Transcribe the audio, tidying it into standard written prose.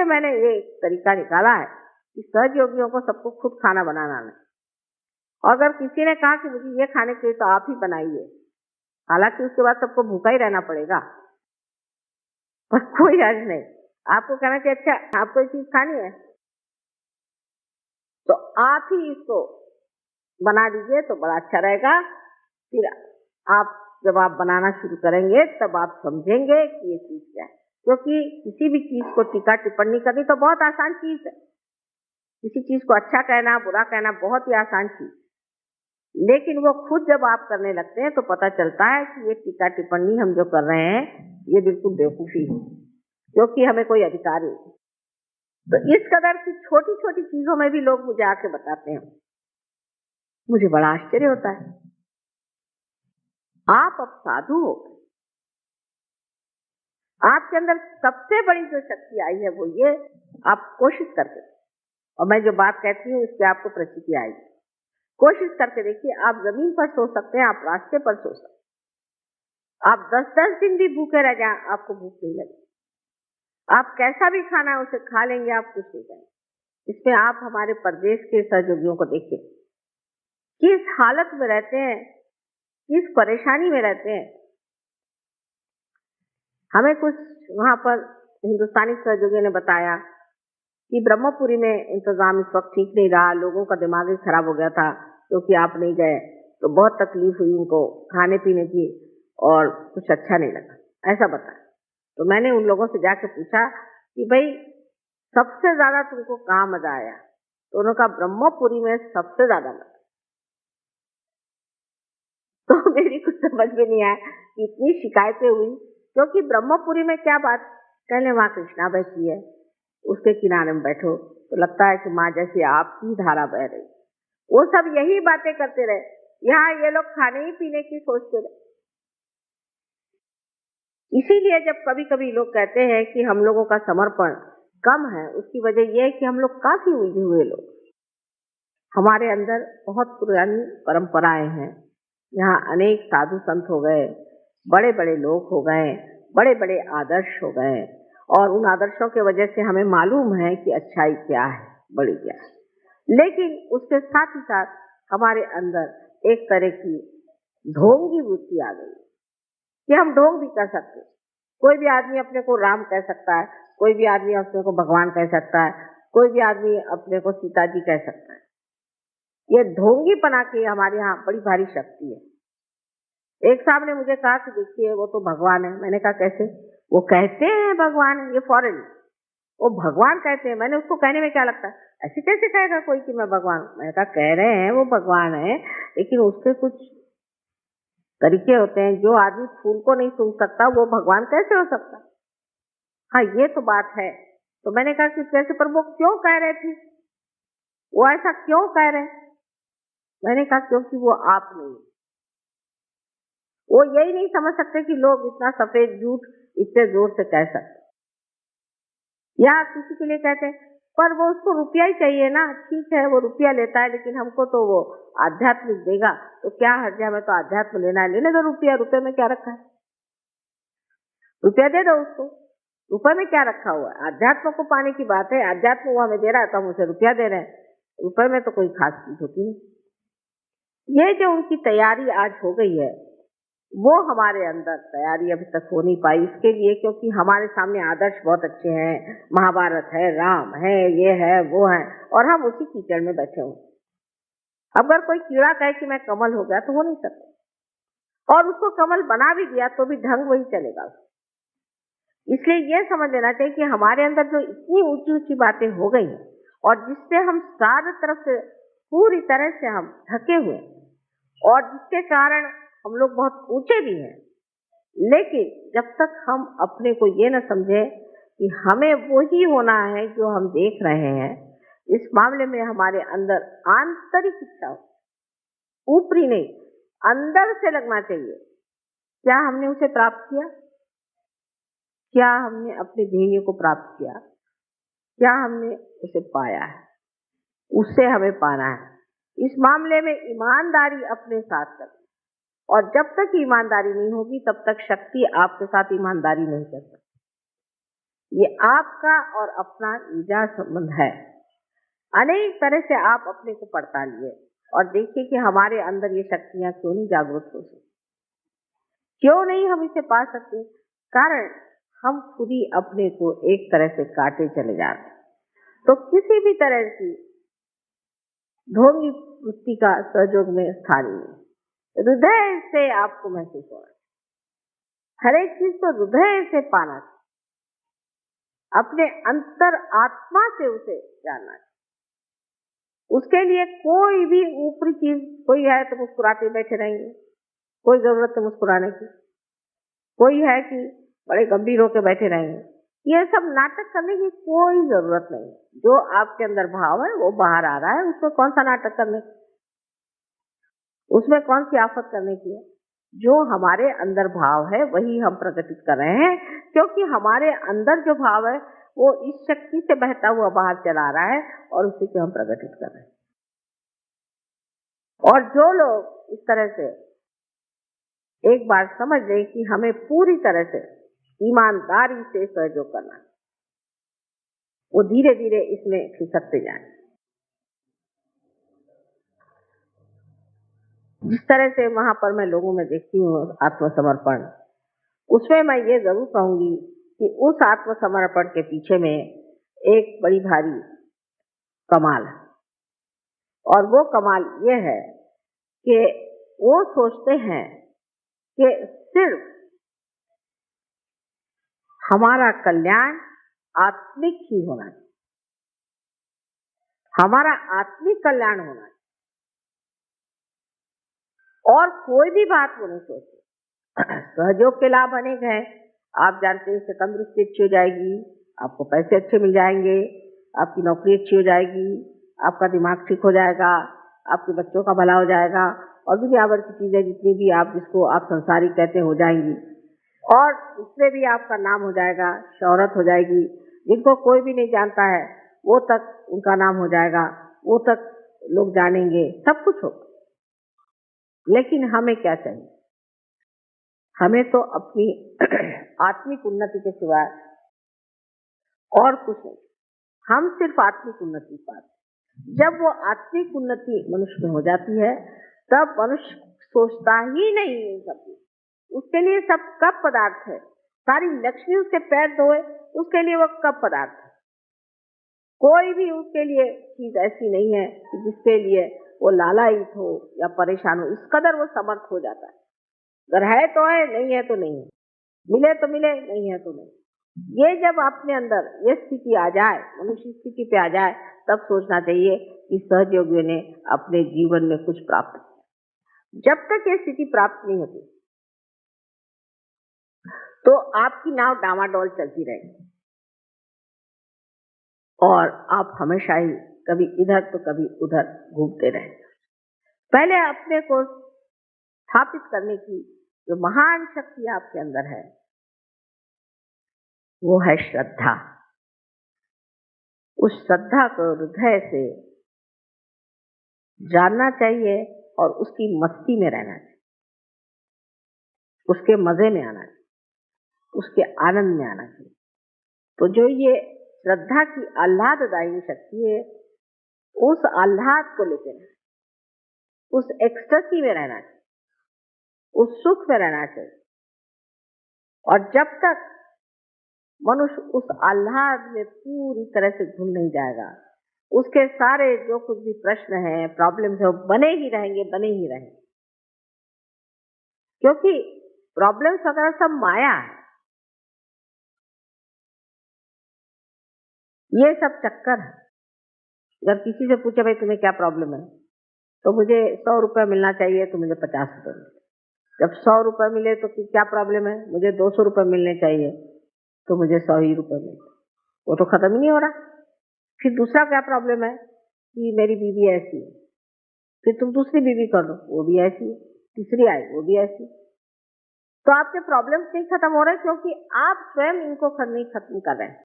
मैंने ये तरीका निकाला है कि सहयोगियों को सबको खुद खाना बनाना नहीं। और अगर किसी ने कहा कि मुझे ये खाने के लिए तो आप ही बनाइए, हालांकि उसके बाद सबको भूखा ही रहना पड़ेगा, पर कोई हर्ज नहीं। आपको कहना कि अच्छा आपको ये चीज खानी है तो आप ही इसको बना दीजिए तो बड़ा अच्छा रहेगा। फिर आप जब आप बनाना शुरू करेंगे तब आप समझेंगे कि ये चीज क्या है। क्योंकि किसी भी चीज को टीका टिप्पणी करनी तो बहुत आसान चीज है। किसी चीज को अच्छा कहना बुरा कहना बहुत ही आसान चीज, लेकिन वो खुद जब आप करने लगते हैं तो पता चलता है कि ये टीका टिप्पणी हम जो कर रहे हैं ये बिल्कुल बेवकूफी है, क्योंकि हमें कोई अधिकार नहीं। तो इस कदर की छोटी छोटी चीजों में भी लोग मुझे आके बताते हैं, मुझे बड़ा आश्चर्य होता है। आप अब साधु हो, आपके अंदर सबसे बड़ी जो शक्ति आई है वो ये, आप कोशिश करके, और मैं जो बात कहती हूँ उसकी आपको प्रचिति आएगी, कोशिश करके देखिए। आप जमीन पर सो सकते हैं, आप रास्ते पर सो सकते हैं, आप 10-10 दिन भी भूखे रह जाए आपको भूख नहीं लगे, आप कैसा भी खाना है उसे खा लेंगे, आप कुछ नहीं करेंगे। इसमें आप हमारे प्रदेश के सहयोगियों को देखिए, किस हालत में रहते हैं, किस परेशानी में रहते हैं। हमें कुछ वहां पर हिंदुस्तानी सहयोगियों ने बताया कि ब्रह्मपुरी में इंतजाम इस वक्त ठीक नहीं रहा, लोगों का दिमाग ही खराब हो गया था क्योंकि आप नहीं गए तो बहुत तकलीफ हुई उनको खाने पीने की और कुछ अच्छा नहीं लगा, ऐसा बताया। तो मैंने उन लोगों से जाके पूछा कि भाई सबसे ज्यादा तुमको कहाँ मजा आया? तो उन्होंने कहा ब्रह्मपुरी में सबसे ज्यादा मजा। तो मेरी कुछ समझ में नहीं आया कि इतनी शिकायतें हुई, क्योंकि ब्रह्मपुरी में क्या बात, कहने वहां कृष्णा बैठी है, उसके किनारे में बैठो तो लगता है कि माँ जैसी आपकी धारा बह रही। वो सब यही बातें करते रहे, यहाँ ये लोग खाने ही पीने की सोचते रहे। इसीलिए जब कभी कभी लोग कहते हैं कि हम लोगों का समर्पण कम है, उसकी वजह यह है कि हम लोग काफी उलझे हुए लोग, हमारे अंदर बहुत पुरानी परंपराएं हैं। यहाँ अनेक साधु संत हो गए, बड़े बड़े लोग हो गए, बड़े बड़े आदर्श हो गए, और उन आदर्शों के वजह से हमें मालूम है कि अच्छाई क्या है, बड़ी क्या है। लेकिन उसके साथ ही साथ हमारे अंदर एक तरह की ढोंगी वृत्ति आ गई कि हम ढोंग भी कर सकते। कोई भी आदमी अपने को राम कह सकता है, कोई भी आदमी अपने को भगवान कह सकता है, कोई भी आदमी अपने को सीता जी कह सकता है। ये ढोंगीपना की हमारे यहाँ बड़ी भारी शक्ति है। एक साहब ने मुझे कहा कि देखिए वो तो भगवान है। मैंने कहा कैसे? वो कहते हैं भगवान है, ये फॉरेन, वो भगवान कहते हैं। मैंने उसको कहने में क्या लगता है, ऐसे कैसे कहेगा कोई कि मैं भगवान? मैंने कहा कह रहे हैं वो भगवान है, लेकिन उसके कुछ तरीके होते हैं। जो आदमी फूल को नहीं सूंघ सकता वो भगवान कैसे हो सकता? हाँ ये तो बात है। तो मैंने कहा कि कैसे, पर वो क्यों कह रहे थे, वो ऐसा क्यों कह रहे? मैंने कहा क्योंकि वो आप नहीं, वो यही नहीं समझ सकते कि लोग इतना सफेद झूठ इतने जोर से कह सकते। या किसी के लिए कहते हैं पर वो उसको रुपया ही चाहिए ना, ठीक है वो रुपया लेता है, लेकिन हमको तो वो आध्यात्मिक देगा, तो क्या हर्ज है, हमें तो आध्यात्म लेना है, लेने दो रुपया, रुपये में क्या रखा है, रुपया दे दो उसको, रुपये में क्या रखा हुआ है? आध्यात्म को पाने की बात है, आध्यात्म वो हमें दे रहा है तो हम उसे रुपया दे रहे हैं, रुपये में तो कोई खास चीज होती नहीं। ये जो उनकी तैयारी आज हो गई है, वो हमारे अंदर तैयारी अभी तक हो नहीं पाई। इसके लिए क्योंकि हमारे सामने आदर्श बहुत अच्छे हैं, महाभारत है, राम है, ये है, वो है, और हम उसी कीचड़ में बैठे हुए। अगर कोई कीड़ा कहे कि मैं कमल हो गया तो हो नहीं सकता, और उसको कमल बना भी दिया तो भी ढंग वही चलेगा। इसलिए ये समझ लेना चाहिए कि हमारे अंदर जो इतनी ऊंची ऊंची बातें हो गई हैं, और जिससे हम चारों तरफ से पूरी तरह से हम ढके हुए, और जिसके कारण हम लोग बहुत ऊंचे भी हैं, लेकिन जब तक हम अपने को ये न समझे कि हमें वही होना है जो हम देख रहे हैं, इस मामले में हमारे अंदर आंतरिक इच्छा हो, ऊपरी नहीं, अंदर से लगना चाहिए। क्या हमने उसे प्राप्त किया? क्या हमने अपने ध्येय को प्राप्त किया? क्या हमने उसे पाया है? उससे हमें पाना है। इस मामले में ईमानदारी अपने साथ करें, और जब तक ईमानदारी नहीं होगी तब तक शक्ति आपके साथ ईमानदारी नहीं कर सकती। ये आपका और अपना निजी संबंध है। अनेक तरह से आप अपने को पड़तालिए और देखिए कि हमारे अंदर ये शक्तियां क्यों नहीं जागृत हो सकती, क्यों नहीं हम इसे पा सकते। कारण हम खुद ही अपने को एक तरह से काटे चले जाते। तो किसी भी तरह की ढोंगी वृत्ति का सहयोग में स्थान नहीं। हृदय से आपको महसूस हो रहा है, हर एक चीज तो हृदय से पाना, अपने अंतर आत्मा से उसे जानना है। उसके लिए कोई भी ऊपरी चीज, कोई है तो मुस्कुराते बैठे रहेंगे, कोई जरूरत है मुस्कुराने की, कोई है कि बड़े गंभीर होकर बैठे रहेंगे। ये सब नाटक करने की कोई जरूरत नहीं। जो आपके अंदर भाव है वो बाहर आ रहा है, उसमें कौन सा नाटक करने, उसमें कौन सी आफत करने की है। जो हमारे अंदर भाव है वही हम प्रकटित कर रहे हैं, क्योंकि हमारे अंदर जो भाव है वो इस शक्ति से बहता हुआ बाहर चला रहा है और उसी को हम प्रकटित कर रहे हैं। और जो लोग इस तरह से एक बार समझ लें कि हमें पूरी तरह से ईमानदारी से सहयोग करना, वो धीरे धीरे इसमें खिसकते जाएं। जिस तरह से वहां पर मैं लोगों में देखती हूँ आत्मसमर्पण, उसमें मैं ये जरूर कहूंगी कि उस आत्मसमर्पण के पीछे में एक बड़ी भारी कमाल है। और वो कमाल ये है कि वो सोचते हैं कि सिर्फ हमारा कल्याण आत्मिक ही होना चाहिए, हमारा आत्मिक कल्याण होना चाहिए, और कोई भी बात वो नहीं सोचते। सहयोग के लाभ अनेक हैं। आप जानते हैं, इससे तंदुरुस्ती अच्छी हो जाएगी, आपको पैसे अच्छे मिल जाएंगे, आपकी नौकरी अच्छी हो जाएगी, आपका दिमाग ठीक हो जाएगा, आपके बच्चों का भला हो जाएगा, और दुनिया भर की चीजें जितनी भी आप जिसको आप संसारी कहते हो जाएंगी, और उसमें भी आपका नाम हो जाएगा, शोहरत हो जाएगी। जिनको कोई भी नहीं जानता है वो तक उनका नाम हो जाएगा, वो तक लोग जानेंगे, सब कुछ होगा। लेकिन हमें क्या चाहिए? हमें तो अपनी आत्मिक उन्नति के सिवाय और कुछ नहीं। हम सिर्फ आत्मिक उन्नति पाते। जब वो आत्मिक उन्नति मनुष्य में हो जाती है तब मनुष्य सोचता ही नहीं है सब। उसके लिए सब कप पदार्थ है, सारी लक्ष्मी उसके पैर धोए उसके लिए वो कप पदार्थ है। कोई भी उसके लिए चीज ऐसी नहीं है कि जिसके लिए वो लालायित हो या परेशान हो। इस कदर वो समर्थ हो जाता है। अगर है तो है, नहीं है तो नहीं है, मिले तो मिले, नहीं है तो नहीं। ये जब अपने अंदर ये स्थिति आ जाए, मनुष्य स्थिति पे आ जाए, तब सोचना चाहिए कि सहयोगियों ने अपने जीवन में कुछ प्राप्त किया। जब तक ये स्थिति प्राप्त नहीं होती तो आपकी नाव डामाडोल चलती रहेगी और आप हमेशा ही कभी इधर तो कभी उधर घूमते रहेंगे। पहले अपने को स्थापित करने की जो महान शक्ति आपके अंदर है वो है श्रद्धा। उस श्रद्धा को हृदय से जानना चाहिए और उसकी मस्ती में रहना चाहिए, उसके मजे में आना चाहिए, उसके आनंद में आना चाहिए। तो जो ये श्रद्धा की आह्लाददायी शक्ति है, उस आह्लाद को लेकर रहना, उस एक्सटेसी में रहना चाहिए, उस सुख में रहना चाहिए। और जब तक मनुष्य उस आह्लाद में पूरी तरह से घुल नहीं जाएगा, उसके सारे जो कुछ भी प्रश्न हैं, प्रॉब्लम्स है, वो बने ही रहेंगे, बने ही रहेंगे। क्योंकि प्रॉब्लम्स वगैरह सब माया है, ये सब चक्कर है। अगर किसी से पूछे भाई तुम्हें क्या प्रॉब्लम है, तो मुझे 100 रुपये मिलना चाहिए, तो मुझे 50 रुपये मिले। जब 100 रुपये मिले तो क्या प्रॉब्लम है, मुझे 200 रुपये मिलने चाहिए, तो मुझे 100 ही रुपये मिले। वो तो खत्म ही नहीं हो रहा। फिर दूसरा क्या प्रॉब्लम है कि मेरी बीवी ऐसी है, फिर तुम दूसरी बीवी कर लो, वो भी ऐसी है, तीसरी आई वो भी ऐसी। तो आपके प्रॉब्लम्स नहीं खत्म हो रहे, क्योंकि आप स्वयं इनको नहीं खत्म कर रहे हैं।